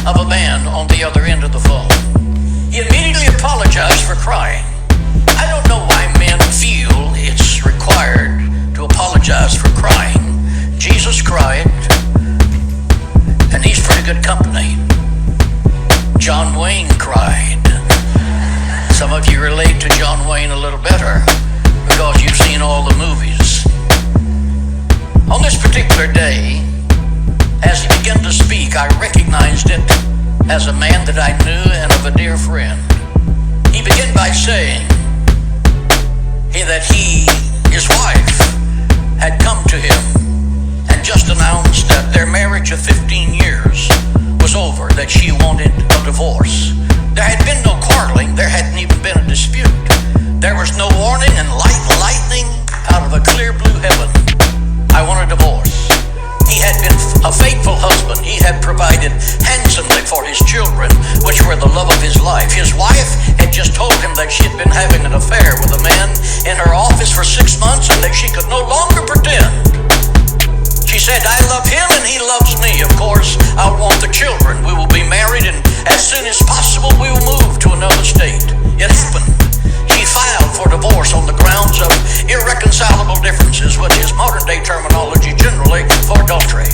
of a man on the other end of the phone. He immediately apologized for crying. I don't know why men feel it's required to apologize for crying. Jesus cried, and he's pretty good company. John Wayne cried. Some of you relate to John Wayne a little better because you've seen all the movies. On this particular day, as he began to speak, I recognized it as a man that I knew and of a dear friend. He began by saying that his wife, had come to him and just announced that their marriage of 15 years was over, that she wanted a divorce. There had been no quarreling, there hadn't even been a dispute. There was no warning and lightning out of a clear blue heaven. I want a divorce. He had been a faithful husband. He had provided handsomely for his children, which were the love of his life. His wife had just told him that she had been having an affair with a man in her office for 6 months and that she could no longer pretend. She said, I love him and he loves me. Of course, I want the children. We will be married, and as soon as possible, we will move to another state. It happened. She filed for divorce on the grounds of irreconcilable differences, which is modern-day terminology generally for adultery.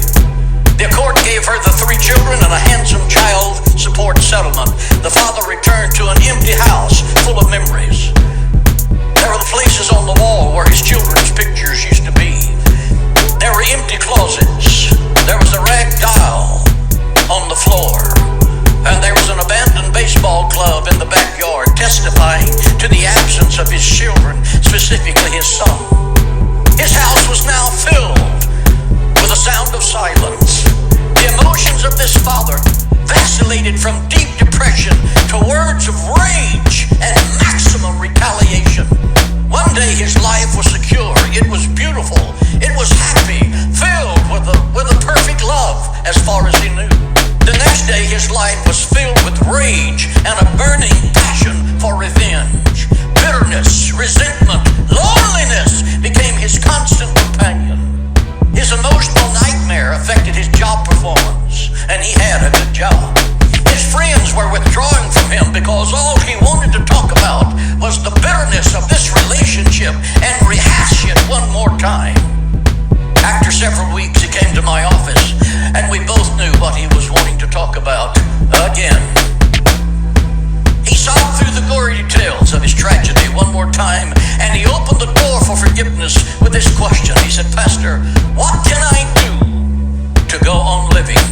The court gave her the 3 children and a handsome child support settlement. The father returned to an empty house full of memories. There were the places on the wall where his children's pictures used to be. There were empty closets. There was a rag doll on the floor. And there was an abandoned baseball club in the backyard, testifying to the absence of his children, specifically his son. His house was now filled with a sound of silence. The emotions of this father vacillated from deep depression to words of rage and maximum retaliation. One day his life was secure. It was beautiful. It was happy, filled with a perfect love as far as he knew. The next day his life was filled with rage and a burning passion for revenge. Bitterness, resentment, loneliness became his constant companion. His emotional nightmare affected his job performance, and he had a good job. His friends were withdrawing from him because all he wanted to talk about was the bitterness of this relationship and rehash it one more time. After several weeks, he came to my office, and we both knew what he was wanting to talk about again. He sobbed through the gory details of his tragedy one more time, and he opened the door for forgiveness with this question. He said, Pastor, what can I do to go on living?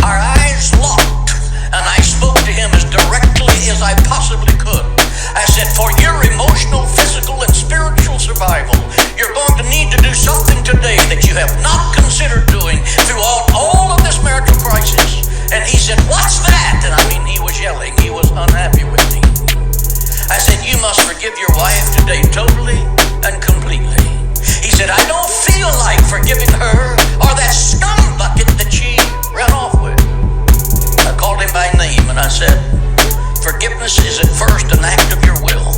Our eyes locked, and I spoke to him as directly as I possibly could. I said, for your emotional, physical, and spiritual survival, you're going to need to do something today that you have not considered doing throughout all of this marital crisis. And he said, what's that? And I mean, he was yelling. He was unhappy with me. I said, you must forgive your wife today totally and completely. He said, I don't feel like forgiving her or that scum bucket that she ran off with. I called him by name and I said, forgiveness is at first an act of your will.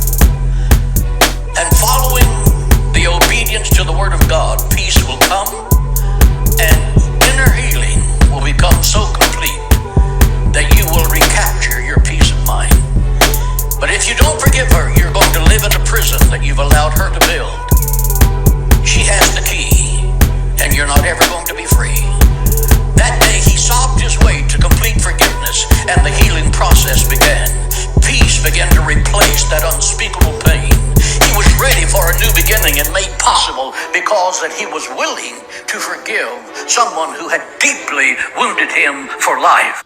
And following the obedience to the Word of God, peace will come and inner healing will become so complete that you will recapture your peace of mind. But if you don't forgive her, you're going to live in a prison that you've allowed her to build. She has the key, and you're not ever going to be free. That day he sobbed his way to complete forgiveness, and the healing process began. Peace began to replace that unspeakable pain. He was ready for a new beginning, and made possible because that he was willing to forgive someone who had deeply wounded him for life.